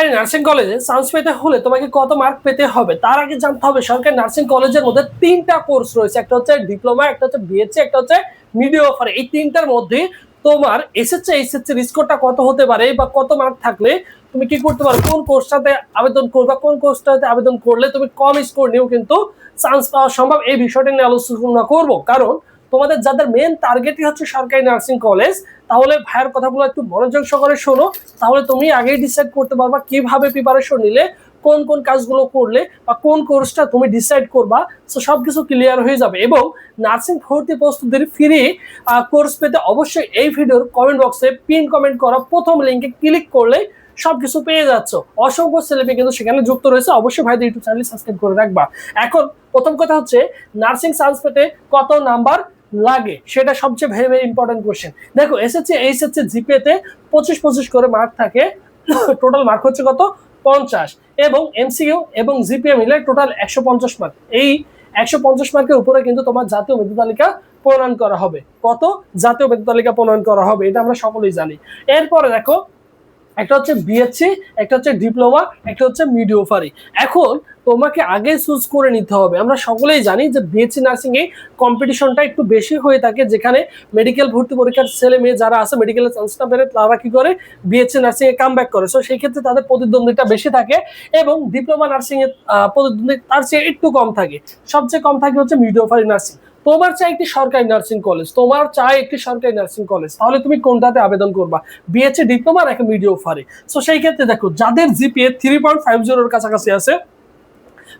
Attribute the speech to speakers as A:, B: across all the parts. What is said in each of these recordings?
A: সরকারি নার্সিং কলেজে চান্স পেতে হলে তোমাকে কত মার্ক পেতে হবে তার আগে জানতে হবে সরকারি নার্সিং কলেজের মধ্যে তিনটা কোর্স রয়েছে, একটা হচ্ছে ডিপ্লোমা, একটা হচ্ছে বিএসসি, একটা হচ্ছে মিডিও অফার। এই তিনটার মধ্যে তোমার এইচএসসি স্কোরটা কত হতে পারে বা কত মার্ক থাকলে তুমি কি করতে পারো, কোন কোর্সটাতে আবেদন করবা, কোন কোর্সটাতে আবেদন করলে তুমি কম স্কোর নিয়েও কিন্তু চান্স পাওয়া সম্ভব, এই বিষয়টা নিয়ে আলোচনা করবো। কারণ তোমাদের যাদের মেন টার্গেটই হচ্ছে সরকারি নার্সিং কলেজ, তাহলে ভাইয়ের কথাগুলো একটু মনোযোগ সহকারে শোনো, তাহলে তুমি আগেই ডিসাইড করতে পারবা কিভাবে প্রিপারেশন নিলে কোন কোন কাজগুলো করলে বা কোন কোর্সটা তুমি ডিসাইড করবা। তো সবকিছু ক্লিয়ার হয়ে যাবে। এবং নার্সিং ভর্তি প্রস্তুতির ফ্রি কোর্স পেতে অবশ্যই এই ভিডিওর কমেন্ট বক্সে পিন কমেন্ট করা প্রথম লিঙ্কে ক্লিক করলে সবকিছু পেয়ে যাচ্ছ। অসংখ্য ছেলেমেয়ে কিন্তু সেখানে যুক্ত রয়েছে। অবশ্যই ভাইদের ইউটিউব চ্যানেল সাবস্ক্রাইব করে রাখবা। এখন প্রথম কথা হচ্ছে নার্সিং চান্স পেতে কত নাম্বার লাগে, সেটা সবচেয়ে ভেরি ভেরি ইম্পর্টেন্ট কোশ্চেন। দেখো এসএসসি এইচএসসি জিপিএতে 25 করে মার্ক থাকে, টোটাল মার্ক হচ্ছে কত 50, এবং এমসিকিউ এবং জিপিএ মিলে টোটাল 150 মার্ক। এই 150 মার্কের উপরে কিন্তু তোমার জাতীয় মেধা তালিকা প্রণয়ন করা হবে। কত জাতীয় মেধা তালিকা প্রণয়ন করা হবে এটা আমরা সকলেই জানি। এরপরে দেখো একটা হচ্ছে বিএসসি, একটা হচ্ছে ডিপ্লোমা, একটা হচ্ছে মিডিওফারি। এখন তোমাকে আগে চুজ করে নিতে হবে। আমরা সকলেই জানি যে বিএসসি নার্সিং এ কম্পিটিশনটা একটু বেশি হয়ে থাকে, যেখানে মেডিকেল ভর্তি পরীক্ষার ছেলে মেয়ে যারা আছে মেডিকেলের চান্স না পেরে তারা কি করে বিএসসি নার্সিং এ কাম ব্যাক করে। সো সেই ক্ষেত্রে তাদের প্রতিদ্বন্দ্বিতা বেশি থাকে, এবং ডিপ্লোমা নার্সিং এর প্রতিদ্বন্দ্বিতা তার চেয়ে একটু কম থাকে। সবচেয়ে কম থাকে হচ্ছে মিডিওফারি নার্সিং। তোমার চাই একটি সরকারি নার্সিং কলেজ, তাহলে তুমি কোনটাতে আবেদন করবা, বিএসসি, ডিপ্লোমা নাকি মিডিওফারি? সো সেই ক্ষেত্রে দেখো যাদের জিপিএ 3.50 এর কাছাকাছি আছে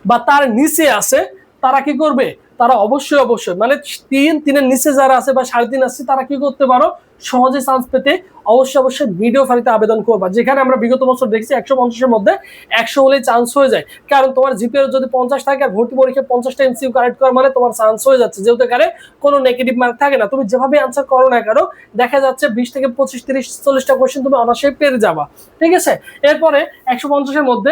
A: বা তার নিচে আছে, তারা কি করবে, তারা অবশ্যই মানে 3-3 এর নিচে যারা আছে বা 3.5 আছে, তারা কি করতে পারো সহজে চান্স পেতে অবশ্যই মিডিওফারিতে আবেদন করবা। যেখানে আমরা বিগত বছর দেখছি 150 এর মধ্যে 100 হলেই চান্স হয়ে যায়। কারণ তোমার জিপিএ যদি 50 থাকে আর ভর্তি পরীক্ষায় 50টা এমসিকিউ কারেক্ট করা মানে তোমার চান্স হয়ে যাচ্ছে, যেহেতু এখানে কোনো নেগেটিভ মার্ক থাকে না। তুমি যেভাবে আনসার করো না কেন, দেখা যাচ্ছে 20 থেকে 25, 30, 40টা কোশ্চেন তুমি অনায়াসেই পেরে যাবা। ঠিক আছে। এরপরে 150 এর মধ্যে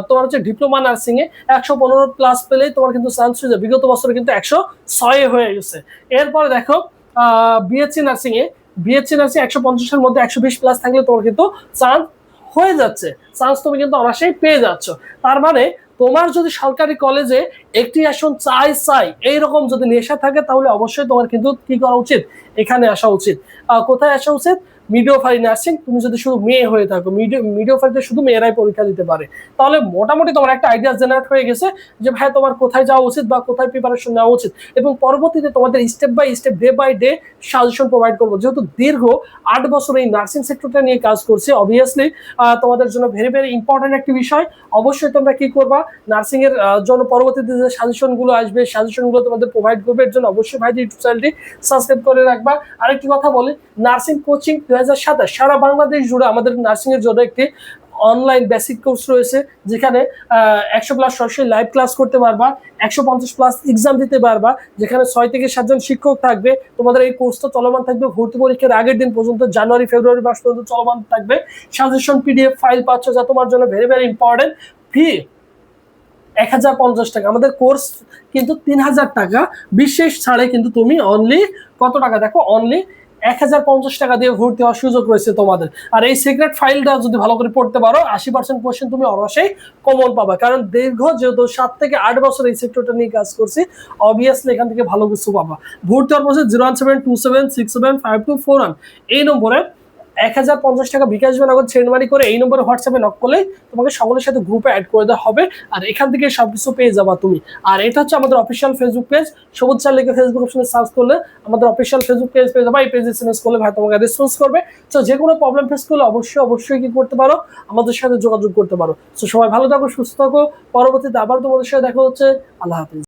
A: তোমার হচ্ছে ডিপ্লোমা নার্সিং এ 115 প্লাস পেলেই তোমার কিন্তু চান্স হয়ে যায়। বিগত বছরে কিন্তু 106 হয়ে গেছে। এরপরে দেখো বিএসসি নার্সিং 150 এর মধ্যে 120 প্লাস থাকলে তোমার কিন্তু চান্স হয়ে যাচ্ছে, চান্স তুমি কিন্তু অনায়াসেই পেয়ে যাচ্ছ। তার মানে তোমার যদি সরকারি কলেজে একটি আসন চাই এইরকম যদি নেশা থাকে, তাহলে অবশ্যই তোমার কিন্তু কি করা উচিত, এখানে আসা উচিত। কোথায় আসা উচিত? Midwifery nursing. তুমি যদি শুধু মেয়ে হয়ে থাকো, মিডিওফারিতে শুধু মেয়েরাই পরীক্ষা দিতে পারে, তাহলে মোটামুটি তোমার একটা আইডিয়া জেনারেট হয়ে গেছে যে ভাই তোমার কোথায় যাওয়া উচিত বা কোথায় প্রিপারেশন নেওয়া উচিত। এবং পরবর্তীতে তোমাদের step by step, day by day suggestion provide করবো। যেহেতু দীর্ঘ 8 বছর এই নার্সিং সেক্টরটা নিয়ে কাজ করছি, অবভিয়াসলি তোমাদের জন্য ভেরি ভেরি ইম্পর্টেন্ট একটি বিষয়। অবশ্যই তোমরা কি করবা, নার্সিং এর জন্য পরবর্তীতে যে সাজেশন গুলো আসবে, সাজেশন গুলো তোমাদের প্রোভাইড করবে। এর জন্য অবশ্যই ভাই ইউটিউব চ্যানেলটি সাবস্ক্রাইব করে রাখবা। আরেকটি কথা বলি, নার্সিং কোচিং 2027 সারা বাংলাদেশ জুড়ে আমাদের নার্সিং এর জন্য একটি অনলাইন বেসিক কোর্স রয়েছে, যেখানে 100 প্লাস সরাসরি লাইভ ক্লাস করতে পারবা, 150 প্লাস এক্সাম দিতে পারবা, যেখানে 6 থেকে 7 জন শিক্ষক থাকবে। তোমাদের এই কোর্সটা চলমান থাকবে ভর্তি পরীক্ষার আগের দিন পর্যন্ত, জানুয়ারি ফেব্রুয়ারি মাস পর্যন্ত চলমান থাকবে। সাজেশন পিডিএফ ফাইল পাচ্ছ, যা তোমার জন্য ভেরি ভেরি ইম্পর্টেন্ট। ফি 1050 টাকা। আমাদের কোর্স কিন্তু 3000 টাকা বিশেষ ছাড়ে, কিন্তু তুমি অনলি কত টাকা, দেখো অনলি 1050 টাকা দিয়ে ভর্তি হওয়ার সুযোগ রয়েছে তোমাদের। আর এই সিক্রেট ফাইলটা যদি ভালো করে পড়তে পারো, 80% কোশ্চেন তুমি অবশ্যই কমন পাবা। কারণ দীর্ঘ যেহেতু 7 থেকে 8 বছর এই সেক্টরটা নিয়ে কাজ করছি, অবভিয়াসলি এখান থেকে ভালো কিছু পাবা। ভর্তি হওয়ার পর 01727675241 এই নম্বরে 1050 টাকা বিকাশ বা নগদ সেন্ড মানি করে এই নম্বরে হোয়াটসঅ্যাপে নক করলে তোমাকে সকলের সাথে গ্রুপে অ্যাড করে দেওয়া হবে। আর এখান থেকে সবকিছু পেয়ে যাবা তুমি। আর এটা হচ্ছে আমাদের অফিসিয়াল ফেসবুক পেজ, সবুজ স্যার লিখে ফেসবুক অপশনে সার্চ করলে আমাদের অফিসিয়াল ফেসবুক পেজ পেয়ে যাবা। এই পেজে এসএমএস করলে ভাই তোমাকে রেসপন্স করবে। তো যে কোনো প্রবলেম ফেস করলে অবশ্যই কি করতে পারো, আমাদের সাথে যোগাযোগ করতে পারো। তো সবাই ভালো থাকো, সুস্থ থাকো। পরবর্তীতে আবার তোমাদের সাথে দেখা হচ্ছে। আল্লাহ হাফিজ।